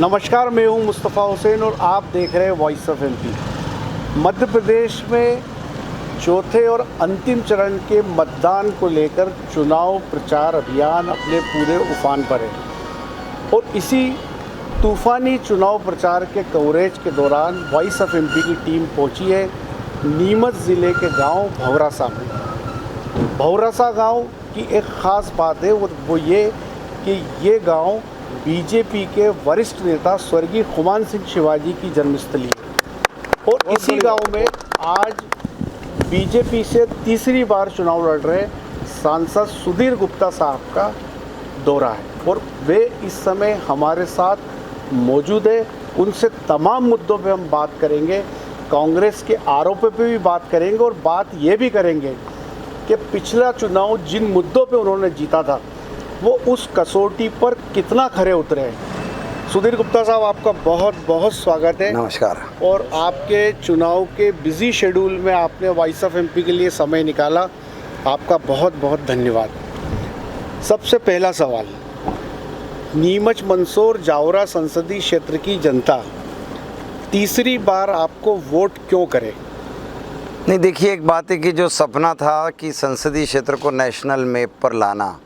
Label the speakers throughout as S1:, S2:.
S1: नमस्कार, मैं हूं मुस्तफ़ा हुसैन और आप देख रहे हैं voice of MP. Madhya Pradesh में चौथे और अंतिम चरण के मतदान को लेकर चुनाव प्रचार अभियान अपने पूरे उफान पर है और इसी तूफ़ानी चुनाव प्रचार के कवरेज के दौरान वॉइस ऑफ एमपी की टीम पहुंची है नीमच ज़िले के गांव भौरासा में। भौरासा गांव की एक ख़ास बात है वो ये कि ये गांव बीजेपी के वरिष्ठ नेता स्वर्गीय खुमान सिंह शिवाजी की जन्मस्थली है और इसी गांव में आज बीजेपी से तीसरी बार चुनाव लड़ रहे सांसद सुधीर गुप्ता साहब का दौरा है और वे इस समय हमारे साथ मौजूद है। उनसे तमाम मुद्दों पे हम बात करेंगे, कांग्रेस के आरोपों पे भी बात करेंगे और बात ये भी करेंगे कि पिछला चुनाव जिन मुद्दों पे उन्होंने जीता था वो उस कसौटी पर कितना खरे उतरे हैं। सुधीर गुप्ता साहब, आपका बहुत बहुत स्वागत है।
S2: नमस्कार।
S1: और आपके चुनाव के बिजी शेड्यूल में आपने वॉइस ऑफ एमपी के लिए समय निकाला, आपका बहुत बहुत धन्यवाद। सबसे पहला सवाल, नीमच मंदसौर जावरा संसदीय क्षेत्र की जनता तीसरी बार आपको वोट क्यों करे?
S2: नहीं, देखिए, एक बात है कि जो सपना था कि संसदीय क्षेत्र को नेशनल मैप पर लाना,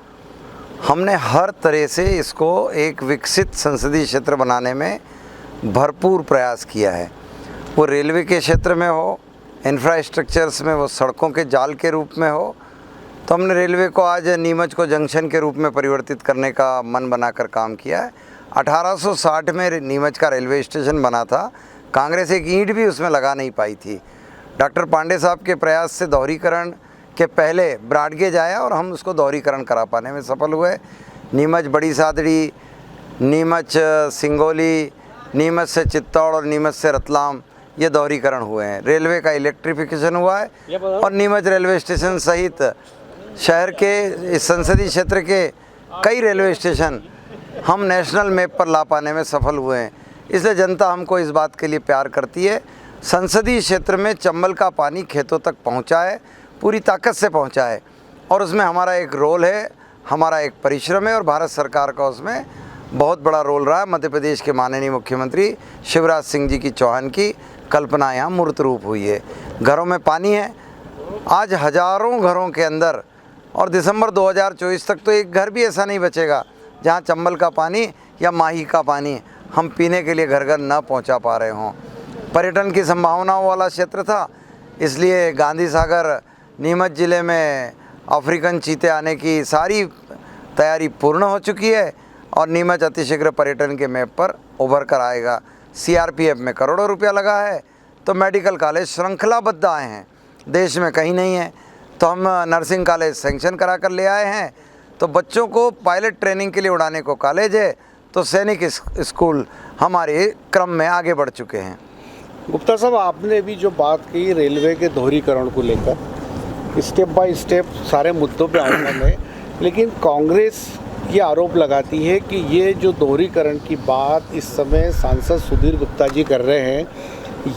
S2: हमने हर तरह से इसको एक विकसित संसदीय क्षेत्र बनाने में भरपूर प्रयास किया है। वो रेलवे के क्षेत्र में हो, इंफ्रास्ट्रक्चर्स में, वो सड़कों के जाल के रूप में हो, तो हमने रेलवे को आज नीमच को जंक्शन के रूप में परिवर्तित करने का मन बनाकर काम किया है। 1860 में नीमच का रेलवे स्टेशन बना था, कांग्रेस एक ईंट भी उसमें लगा नहीं पाई थी। डॉक्टर पांडे साहब के प्रयास से दोहरीकरण के पहले ब्रॉडगेज आया और हम उसको दोहरीकरण करा पाने में सफल हुए। नीमच बड़ी सादड़ी, नीमच सिंगोली, नीमच से चित्तौड़ और नीमच से रतलाम, ये दोहरीकरण हुए हैं। रेलवे का इलेक्ट्रिफिकेशन हुआ है और नीमच रेलवे स्टेशन सहित शहर के इस संसदीय क्षेत्र के कई रेलवे स्टेशन हम नेशनल मैप पर ला पाने में सफल हुए हैं। इसलिए जनता हमको इस बात के लिए प्यार करती है। संसदीय क्षेत्र में चंबल का पानी खेतों तक पहुंचा है, पूरी ताकत से पहुंचा है और उसमें हमारा एक रोल है, हमारा एक परिश्रम है और भारत सरकार का उसमें बहुत बड़ा रोल रहा है। मध्य प्रदेश के माननीय मुख्यमंत्री शिवराज सिंह जी की चौहान की कल्पना यहाँ मूर्त रूप हुई है। घरों में पानी है, आज हज़ारों घरों के अंदर, और दिसंबर 2024 तक तो एक घर भी ऐसा नहीं बचेगा जहाँ चंबल का पानी या माही का पानी हम पीने के लिए घर घर न पहुँचा पा रहे हों। पर्यटन की संभावनाओं वाला क्षेत्र था, इसलिए गांधी सागर नीमच ज़िले में अफ्रीकन चीते आने की सारी तैयारी पूर्ण हो चुकी है और नीमच अतिशीघ्र पर्यटन के मैप पर उभर कर आएगा। सीआरपीएफ में करोड़ों रुपया लगा है, तो मेडिकल कॉलेज श्रृंखलाबद्ध आए हैं, देश में कहीं नहीं है। तो हम नर्सिंग कॉलेज सेंक्शन करा कर ले आए हैं, तो बच्चों को पायलट ट्रेनिंग के लिए उड़ाने को कॉलेज है, तो सैनिक स्कूल हमारे क्रम में आगे बढ़ चुके हैं।
S1: गुप्ता साहब, आपने भी जो बात की रेलवे के दोहरीकरण को लेकर, स्टेप बाय स्टेप सारे मुद्दों पे आऊँगा मैं, लेकिन कांग्रेस ये आरोप लगाती है कि ये जो दोहरीकरण की बात इस समय सांसद सुधीर गुप्ता जी कर रहे हैं,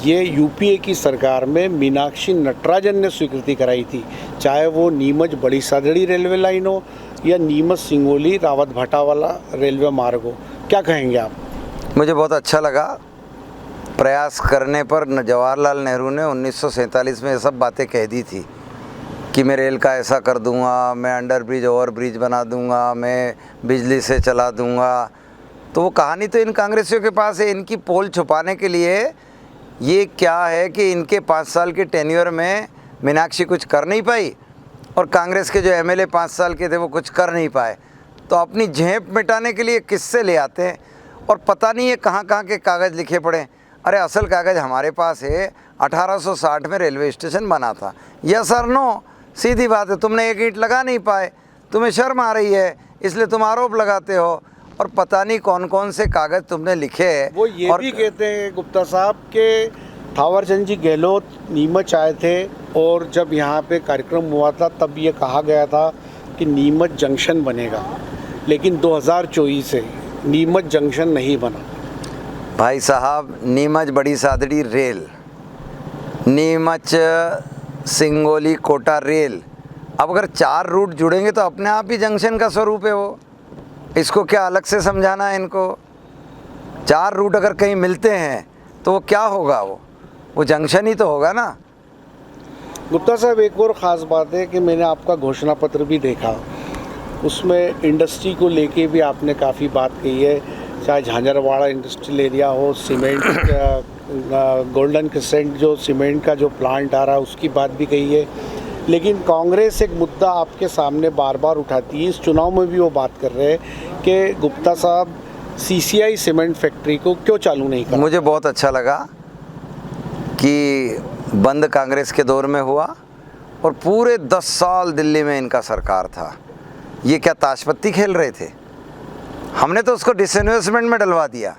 S1: ये यूपीए की सरकार में मीनाक्षी नटराजन ने स्वीकृति कराई थी, चाहे वो नीमच बड़ी सादड़ी रेलवे लाइन हो या नीमच सिंगोली रावत भाटा वाला रेलवे मार्ग हो। क्या कहेंगे आप?
S2: मुझे बहुत अच्छा लगा। प्रयास करने पर जवाहरलाल नेहरू ने 1947 में ये सब बातें कह दी थी कि मैं रेल का ऐसा कर दूंगा, मैं अंडर ब्रिज ओवर ब्रिज बना दूंगा, मैं बिजली से चला दूंगा। तो वो कहानी तो इन कांग्रेसियों के पास है। इनकी पोल छुपाने के लिए ये क्या है कि इनके 5 साल के टेन्योर में मीनाक्षी कुछ कर नहीं पाई और कांग्रेस के जो एमएलए 5 साल के थे वो कुछ कर नहीं पाए, तो अपनी झेप मिटाने के लिए किससे ले आते हैं और पता नहीं है कहाँ कहाँ के कागज़ लिखे पड़े। अरे असल कागज़ हमारे पास है, 1860 में रेलवे स्टेशन बना था। यस और नो, सीधी बात है। तुमने एक ईंट लगा नहीं पाए, तुम्हें शर्म आ रही है, इसलिए तुम आरोप लगाते हो और पता नहीं कौन कौन से कागज़ तुमने लिखे हैं।
S1: वो ये भी कहते हैं गुप्ता साहब के थावरचंद जी गहलोत नीमच आए थे और जब यहाँ पे कार्यक्रम हुआ था तब ये कहा गया था कि नीमच जंक्शन बनेगा, लेकिन 2024 से नीमच जंक्शन नहीं बना।
S2: भाई साहब, नीमच बड़ी सादड़ी रेल, नीमच सिंगोली कोटा रेल, अब अगर 4 रूट जुड़ेंगे तो अपने आप ही जंक्शन का स्वरूप है वो। इसको क्या अलग से समझाना है इनको? 4 रूट अगर कहीं मिलते हैं तो वो क्या होगा, वो जंक्शन ही तो होगा ना।
S1: गुप्ता साहब, एक और ख़ास बात है कि मैंने आपका घोषणा पत्र भी देखा, उसमें इंडस्ट्री को लेके भी आपने काफ़ी बात कही है, चाहे झांझरवाड़ा इंडस्ट्रियल एरिया हो, सीमेंट गोल्डन क्रिसेंट जो सीमेंट का जो प्लांट आ रहा है उसकी बात भी कही है। लेकिन कांग्रेस एक मुद्दा आपके सामने बार बार उठाती है, इस चुनाव में भी वो बात कर रहे हैं कि गुप्ता साहब CCI सीमेंट फैक्ट्री को क्यों चालू नहीं कर।
S2: मुझे बहुत अच्छा लगा कि बंद कांग्रेस के दौर में हुआ और पूरे 10 साल दिल्ली में इनका सरकार था। ये क्या ताशपत्ती खेल रहे थे? हमने तो उसको डिसइन्वेस्टमेंट में डलवा दिया,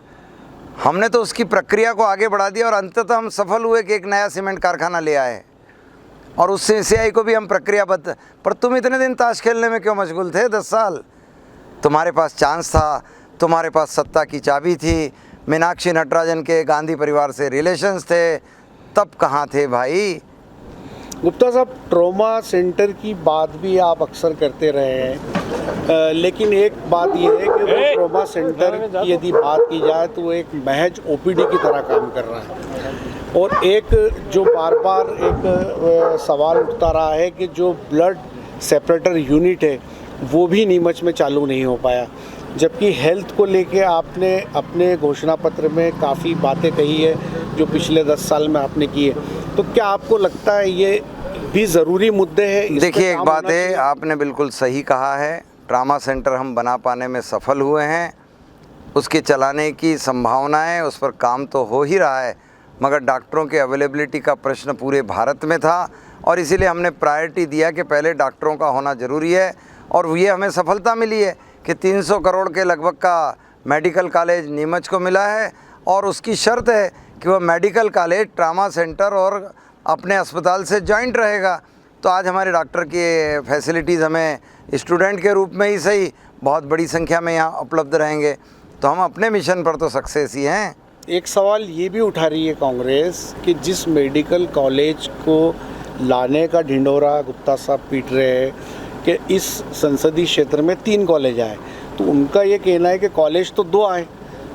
S2: हमने तो उसकी प्रक्रिया को आगे बढ़ा दिया और अंततः हम सफल हुए कि एक नया सीमेंट कारखाना ले आए और उस CCI को भी हम प्रक्रियाबद्ध। पर तुम इतने दिन ताश खेलने में क्यों मशगूल थे? 10 साल तुम्हारे पास चांस था, तुम्हारे पास सत्ता की चाबी थी, मीनाक्षी नटराजन के गांधी परिवार से रिलेशंस थे, तब कहाँ थे भाई?
S1: गुप्ता साहब, ट्रॉमा सेंटर की बात भी आप अक्सर करते रहे हैं, लेकिन एक बात यह है कि वो ट्रॉमा सेंटर की यदि बात की जाए तो वो एक महज OPD की तरह काम कर रहा है। और एक जो बार बार एक सवाल उठता रहा है कि जो ब्लड सेपरेटर यूनिट है वो भी नीमच में चालू नहीं हो पाया, जबकि हेल्थ को लेके आपने अपने घोषणा पत्र में काफ़ी बातें कही है जो पिछले 10 साल में आपने की है। तो क्या आपको लगता है ये भी ज़रूरी मुद्दे हैं?
S2: देखिए, एक बात है, आपने बिल्कुल सही कहा है, ट्रामा सेंटर हम बना पाने में सफल हुए हैं, उसके चलाने की संभावनाएं, उस पर काम तो हो ही रहा है, मगर डॉक्टरों के अवेलेबिलिटी का प्रश्न पूरे भारत में था और इसीलिए हमने प्रायोरिटी दिया कि पहले डॉक्टरों का होना ज़रूरी है। और ये हमें सफलता मिली है कि 300 करोड़ के लगभग का मेडिकल कॉलेज नीमच को मिला है और उसकी शर्त है कि वह मेडिकल कॉलेज ट्रामा सेंटर और अपने अस्पताल से जॉइंट रहेगा। तो आज हमारे डॉक्टर की फैसिलिटीज़ हमें स्टूडेंट के रूप में ही सही बहुत बड़ी संख्या में यहाँ उपलब्ध रहेंगे, तो हम अपने मिशन पर तो सक्सेस ही हैं।
S1: एक सवाल ये भी उठा रही है कांग्रेस कि जिस मेडिकल कॉलेज को लाने का ढिंढोरा गुप्ता साहब पीट रहे हैं कि इस संसदीय क्षेत्र में 3 कॉलेज आए, तो उनका ये कहना है कि कॉलेज तो 2 आए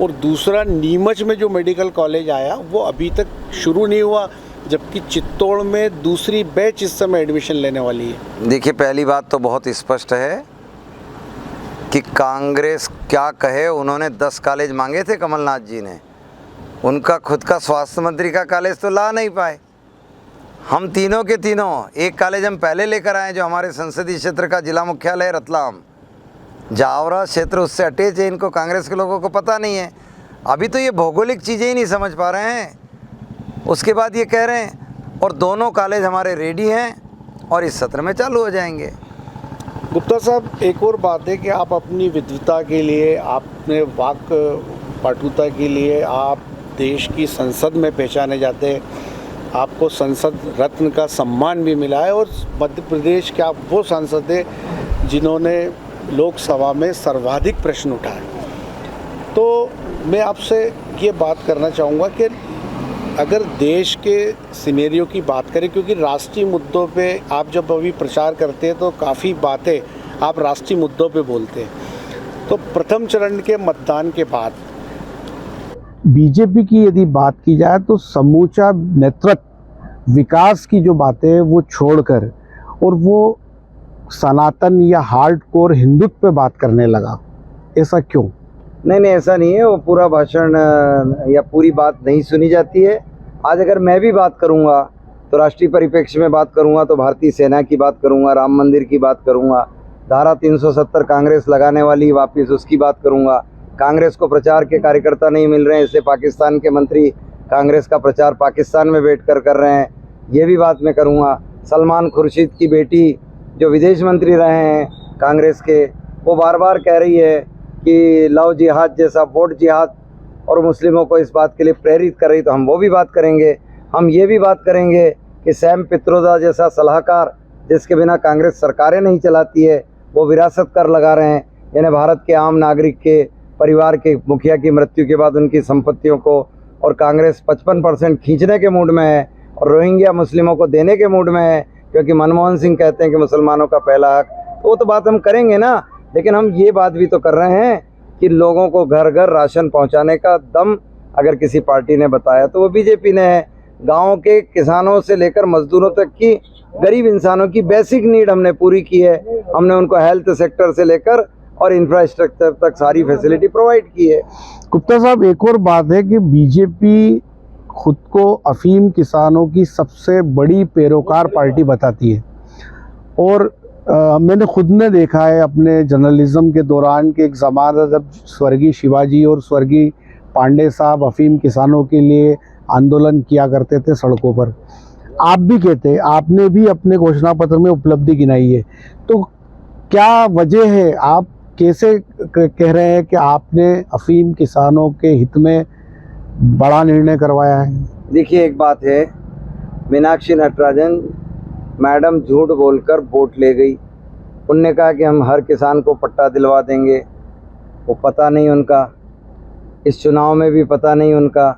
S1: और दूसरा नीमच में जो मेडिकल कॉलेज आया वो अभी तक शुरू नहीं हुआ, जबकि चित्तौड़ में दूसरी बैच इस समय एडमिशन लेने वाली है।
S2: देखिए, पहली बात तो बहुत स्पष्ट है कि कांग्रेस क्या कहे, उन्होंने 10 कॉलेज मांगे थे कमलनाथ जी ने, उनका खुद का स्वास्थ्य मंत्री का कॉलेज तो ला नहीं पाए। हम तीनों के तीनों, एक कॉलेज हम पहले लेकर आए जो हमारे संसदीय क्षेत्र का जिला मुख्यालय है रतलाम, जावरा क्षेत्र उससे अटैच है, इनको कांग्रेस के लोगों को पता नहीं है। अभी तो ये भौगोलिक चीज़ें ही नहीं समझ पा रहे हैं, उसके बाद ये कह रहे हैं। और दोनों कॉलेज हमारे रेडी हैं और इस सत्र में चालू हो जाएंगे।
S1: गुप्ता साहब, एक और बात है कि आप अपनी विद्वता के लिए, आपने वाक पटुता के लिए आप देश की संसद में पहचाने जाते हैं, आपको संसद रत्न का सम्मान भी मिला है और मध्य प्रदेश के आप वो सांसद हैं जिन्होंने लोकसभा में सर्वाधिक प्रश्न उठाए। तो मैं आपसे ये बात करना चाहूँगा कि अगर देश के सिनेरियो की बात करें, क्योंकि राष्ट्रीय मुद्दों पे आप जब अभी प्रचार करते हैं तो काफ़ी बातें आप राष्ट्रीय मुद्दों पे बोलते हैं, तो प्रथम चरण के मतदान के बाद बीजेपी की यदि बात की जाए तो समूचा नेतृत्व विकास की जो बातें हैं वो छोड़कर और वो सनातन या हार्डकोर हिंदुत्व पे बात करने लगा, ऐसा क्यों?
S2: नहीं, ऐसा नहीं है, वो पूरा भाषण या पूरी बात नहीं सुनी जाती है। आज अगर मैं भी बात करूंगा तो राष्ट्रीय परिप्रेक्ष्य में बात करूंगा तो भारतीय सेना की बात करूंगा, राम मंदिर की बात करूंगा, धारा 370 कांग्रेस लगाने वाली वापस उसकी बात करूंगा। कांग्रेस को प्रचार के कार्यकर्ता नहीं मिल रहे हैं, इसलिए पाकिस्तान के मंत्री कांग्रेस का प्रचार पाकिस्तान में बैठकर कर रहे हैं, ये भी बात मैं करूँगा। सलमान खुर्शीद की बेटी जो विदेश मंत्री रहे हैं कांग्रेस के, वो बार बार कह रही है कि लव जिहाद जैसा वोट जिहाद और मुस्लिमों को इस बात के लिए प्रेरित कर रही, तो हम वो भी बात करेंगे। हम ये भी बात करेंगे कि सैम पित्रोदा जैसा सलाहकार जिसके बिना कांग्रेस सरकारें नहीं चलाती है, वो विरासत कर लगा रहे हैं, यानी भारत के आम नागरिक के परिवार के मुखिया की मृत्यु के बाद उनकी संपत्तियों को, और कांग्रेस 55% खींचने के मूड में है और रोहिंग्या मुस्लिमों को देने के मूड में है, क्योंकि मनमोहन सिंह कहते हैं कि मुसलमानों का पहला हक, तो वो तो बात हम करेंगे ना। लेकिन हम ये बात भी तो कर रहे हैं कि लोगों को घर घर राशन पहुंचाने का दम अगर किसी पार्टी ने बताया तो वो बीजेपी ने है। गाँव के किसानों से लेकर मजदूरों तक की, गरीब इंसानों की बेसिक नीड हमने पूरी की है। हमने उनको हेल्थ सेक्टर से लेकर और इंफ्रास्ट्रक्चर तक सारी फैसिलिटी प्रोवाइड की है।
S1: गुप्ता साहब, एक और बात है कि बीजेपी खुद को अफीम किसानों की सबसे बड़ी पैरोकार पार्टी बताती है, और मैंने खुद ने देखा है अपने जर्नलिज्म के दौरान कि एक ज़माना जब स्वर्गीय शिवाजी और स्वर्गीय पांडे साहब अफीम किसानों के लिए आंदोलन किया करते थे सड़कों पर। आप भी कहते, आपने भी अपने घोषणा पत्र में उपलब्धि गिनाई है, तो क्या वजह है, आप कैसे कह रहे हैं कि आपने अफीम किसानों के हित में बड़ा निर्णय करवाया है?
S2: देखिए, एक बात है, मीनाक्षी नटराजन मैडम झूठ बोलकर वोट ले गई। उनने कहा कि हम हर किसान को पट्टा दिलवा देंगे, वो पता नहीं उनका, इस चुनाव में भी पता नहीं उनका,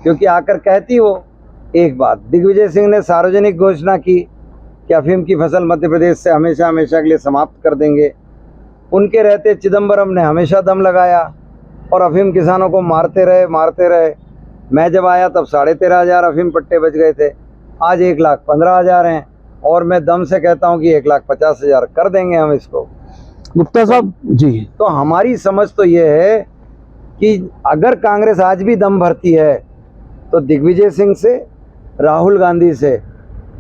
S2: क्योंकि आकर कहती वो एक बात। दिग्विजय सिंह ने सार्वजनिक घोषणा की कि अफीम की फसल मध्य प्रदेश से हमेशा हमेशा के लिए समाप्त कर देंगे। उनके रहते चिदम्बरम ने हमेशा दम लगाया और अफीम किसानों को मारते रहे। मैं जब आया तब 13,500 अफीम पट्टे बच गए थे, आज 1,15,000 हैं, और मैं दम से कहता हूं कि 1,50,000 कर देंगे हम इसको।
S1: गुप्ता साहब जी,
S2: तो हमारी समझ तो ये है कि अगर कांग्रेस आज भी दम भरती है तो दिग्विजय सिंह से, राहुल गांधी से,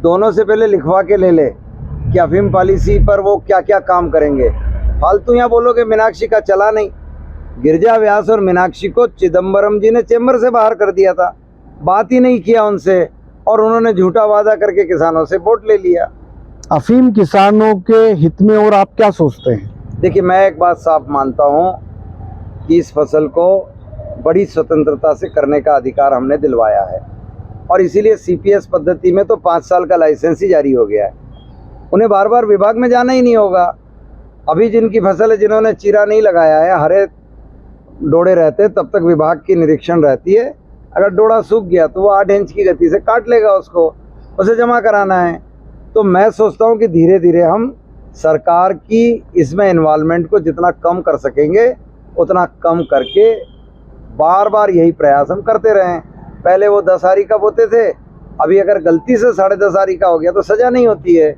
S2: दोनों से पहले लिखवा के ले ले कि अफीम पॉलिसी पर वो क्या क्या काम करेंगे। फालतू यहाँ बोलोगे मीनाक्षी का चला नहीं। गिरिजा व्यास और मीनाक्षी को चिदम्बरम जी ने चेंबर से बाहर कर दिया था, बात ही नहीं किया उनसे, और उन्होंने झूठा वादा करके किसानों से वोट ले लिया।
S1: अफीम किसानों के हित में और आप क्या सोचते हैं?
S2: देखिए, मैं एक बात साफ मानता हूँ कि इस फसल को बड़ी स्वतंत्रता से करने का अधिकार हमने दिलवाया है, और इसीलिए सीपीएस पद्धति में तो 5 साल का लाइसेंस ही जारी हो गया है। उन्हें बार बार विभाग में जाना ही नहीं होगा। अभी जिनकी फसल है, जिन्होंने चीरा नहीं लगाया है, हरे डोड़े रहते, तब तक विभाग की निरीक्षण रहती है। अगर डोड़ा सूख गया तो वो 8 इंच की गति से काट लेगा उसको, उसे जमा कराना है। तो मैं सोचता हूँ कि धीरे धीरे हम सरकार की इसमें इन्वॉल्वमेंट को जितना कम कर सकेंगे उतना कम करके बार बार यही प्रयास हम करते रहें। पहले वो 10 आरी का बोते थे, अभी अगर गलती से 10.5 आरी का हो गया तो सज़ा नहीं होती है,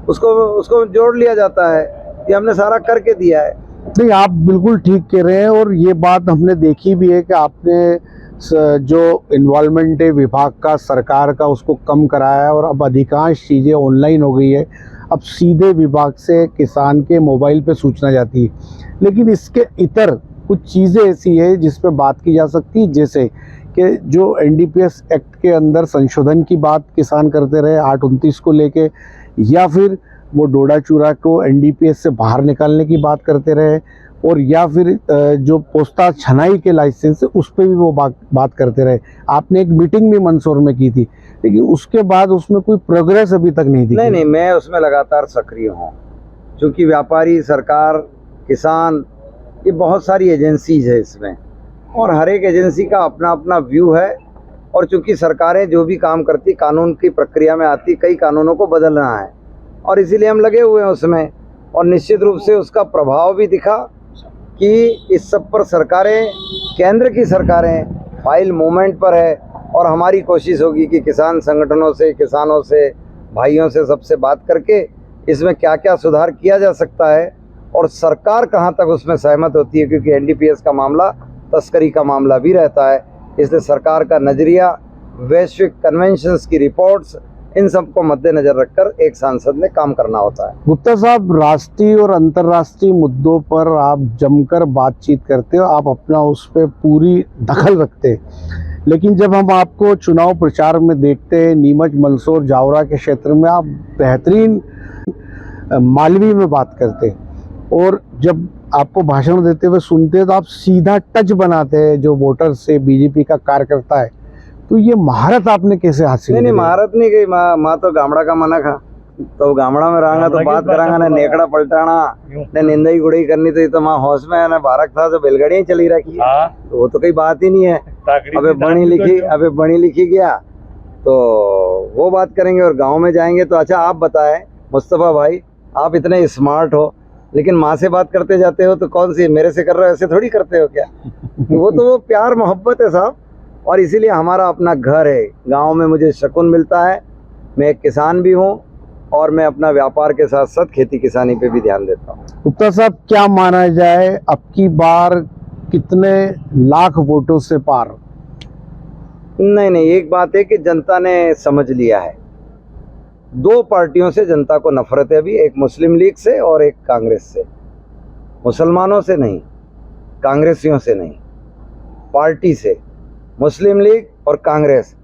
S2: उसको जोड़ लिया जाता है। ये हमने सारा करके दिया है।
S1: नहीं, आप बिल्कुल ठीक कह रहे हैं, और ये बात हमने देखी भी है कि आपने जो इन्वॉल्वमेंट है विभाग का, सरकार का, उसको कम कराया है, और अब अधिकांश चीज़ें ऑनलाइन हो गई है। अब सीधे विभाग से किसान के मोबाइल पे सूचना जाती है। लेकिन इसके इतर कुछ चीज़ें ऐसी है जिस पे बात की जा सकती है, जैसे कि जो एनडीपीएस एक्ट के अंदर संशोधन की बात किसान करते रहे 829 को लेके, या फिर वो डोडा चूरा को एनडीपीएस से बाहर निकालने की बात करते रहे, और या फिर जो पोस्ता छनाई के लाइसेंस है उस पर भी वो बात करते रहे। आपने एक मीटिंग भी मंदसौर में की थी, लेकिन उसके बाद उसमें कोई प्रोग्रेस अभी तक नहीं दिखी।
S2: नहीं, मैं उसमें लगातार सक्रिय हूँ, क्योंकि व्यापारी, सरकार, किसान, ये बहुत सारी एजेंसीज है इसमें, और हर एक एजेंसी का अपना अपना व्यू है। और चूंकि सरकारें जो भी काम करती कानून की प्रक्रिया में आती, कई कानूनों को बदलना है, और इसीलिए हम लगे हुए हैं उसमें। और निश्चित रूप से उसका प्रभाव भी दिखा कि इस सब पर सरकारें, केंद्र की सरकारें फाइल मूवमेंट पर है, और हमारी कोशिश होगी कि किसान संगठनों से, किसानों से, भाइयों से, सबसे बात करके इसमें क्या क्या सुधार किया जा सकता है, और सरकार कहाँ तक उसमें सहमत होती है, क्योंकि एनडीपीएस का मामला तस्करी का मामला भी रहता है। इसलिए सरकार का नज़रिया, वैश्विक कन्वेंशंस की रिपोर्ट्स, इन सब को मद्देनजर रखकर एक सांसद ने काम करना होता है।
S1: गुप्ता साहब, राष्ट्रीय और अंतर्राष्ट्रीय मुद्दों पर आप जमकर बातचीत करते हो, आप अपना उस पर पूरी दखल रखते हैं, लेकिन जब हम आपको चुनाव प्रचार में देखते हैं नीमच, मंदसौर, जावरा के क्षेत्र में, आप बेहतरीन मालवी में बात करते हैं, और जब आपको भाषण देते हुए सुनते हैं तो आप सीधा टच बनाते हैं जो वोटर से, बीजेपी का कार्यकर्ता है। तो ये महारत आपने कैसे हासिल की?
S2: नहीं, महारत नहीं गई, माँ तो गामड़ा का मना खा, तो गामड़ा में रहांगा तो बात करांगा, ना नेकड़ा पलटाना, ना निंदाई गुड़ाई करनी। तो ये तो माँ होश में है ना, बारक था तो बैलगाड़ियाँ चली रखी, तो वो तो कोई बात ही नहीं है। अबे बनी लिखी गया तो वो बात करेंगे, और गाँव में जाएंगे तो अच्छा आप बताएं मुस्तफ़ा भाई, आप इतने स्मार्ट हो, लेकिन माँ से बात करते जाते हो तो कौन सी मेरे से कर रहे हो, ऐसे थोड़ी करते हो क्या? वो प्यार मोहब्बत है साहब। और इसीलिए हमारा अपना घर है, गांव में मुझे सुकून मिलता है। मैं एक किसान भी हूँ और मैं अपना व्यापार के साथ साथ खेती किसानी पे भी ध्यान देता हूँ।
S1: गुप्ता साहब, क्या माना जाए अब की बार कितने लाख वोटों से पार?
S2: नहीं, एक बात है कि जनता ने समझ लिया है। दो पार्टियों से जनता को नफरत है अभी, एक मुस्लिम लीग से और एक कांग्रेस से। मुसलमानों से नहीं, कांग्रेसियों से नहीं, पार्टी से। मुस्लिम लीग और कांग्रेस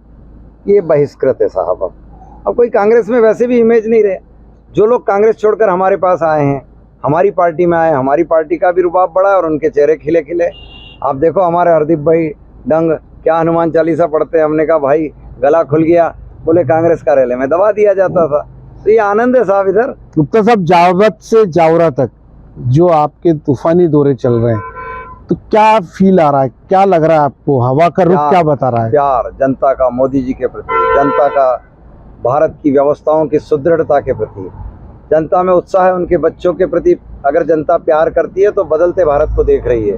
S2: ये बहिष्कृत है साहब। अब कोई कांग्रेस में वैसे भी इमेज नहीं रहे। जो लोग कांग्रेस छोड़कर हमारे पास आए हैं, हमारी पार्टी में आए, हमारी पार्टी का भी रुबाब बढ़ा है और उनके चेहरे खिले खिले। आप देखो हमारे हरदीप भाई डंग क्या हनुमान चालीसा पढ़ते हैं। हमने कहा भाई गला खुल गया, बोले कांग्रेस का रैले में दबा दिया जाता था। तो ये आनंद है साहब इधर।
S1: गुप्ता साहब, जावत से जावरा तक जो आपके तूफानी दौरे चल रहे हैं, तो क्या फील आ रहा है, क्या लग रहा है आपको? हवा का रुख क्या बता रहा है?
S2: प्यार जनता का मोदी जी के प्रति, जनता का भारत की व्यवस्थाओं की सुदृढ़ता के प्रति, जनता में उत्साह है उनके बच्चों के प्रति। अगर जनता प्यार करती है तो बदलते भारत को देख रही है।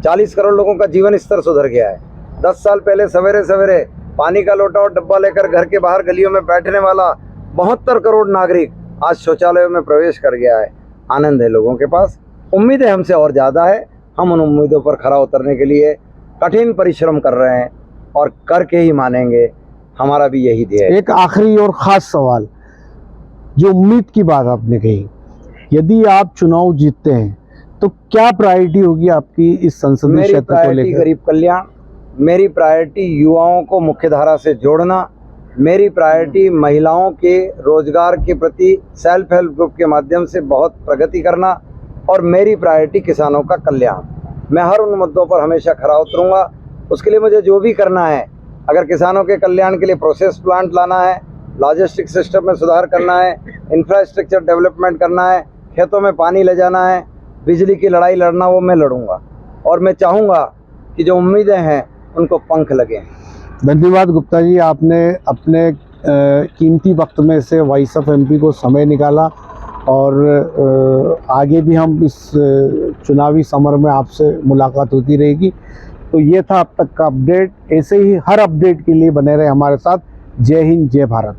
S2: 40 करोड़ लोगों का जीवन स्तर सुधर गया है। 10 साल पहले सवेरे सवेरे पानी का लोटा और डब्बा लेकर घर के बाहर गलियों में बैठने वाला 72 करोड़ नागरिक आज शौचालयों में प्रवेश कर गया है। आनंद है लोगों के पास, उम्मीदें हमसे और ज़्यादा है। हम उन उम्मीदों पर खरा उतरने के लिए कठिन परिश्रम कर रहे हैं और करके ही मानेंगे। हमारा भी यही ध्येय है।
S1: एक आखिरी और ख़ास सवाल, जो उम्मीद की बात आपने कही, यदि आप चुनाव जीतते हैं तो क्या प्रायोरिटी होगी आपकी इस संसदीय क्षेत्र को
S2: प्रायोरिटी
S1: लेकर?
S2: गरीब कल्याण, मेरी प्रायोरिटी युवाओं को मुख्य धारा से जोड़ना, मेरी प्रायोरिटी महिलाओं के रोजगार के प्रति सेल्फ हेल्प ग्रुप के माध्यम से बहुत प्रगति करना, और मेरी प्रायोरिटी किसानों का कल्याण। मैं हर उन मुद्दों पर हमेशा खरा उतरूंगा। उसके लिए मुझे जो भी करना है, अगर किसानों के कल्याण के लिए प्रोसेस प्लांट लाना है, लॉजिस्टिक सिस्टम में सुधार करना है, इंफ्रास्ट्रक्चर डेवलपमेंट करना है, खेतों में पानी ले जाना है, बिजली की लड़ाई लड़ना, वो मैं लड़ूंगा। और मैं चाहूँगा कि जो उम्मीदें हैं उनको पंख लगें।
S1: धन्यवाद गुप्ता जी, आपने अपने कीमती वक्त में से वॉइस ऑफ एमपी को समय निकाला, और आगे भी हम इस चुनावी समर में आपसे मुलाकात होती रहेगी। तो ये था अब तक का अपडेट। ऐसे ही हर अपडेट के लिए बने रहे हमारे साथ। जय हिंद, जय भारत।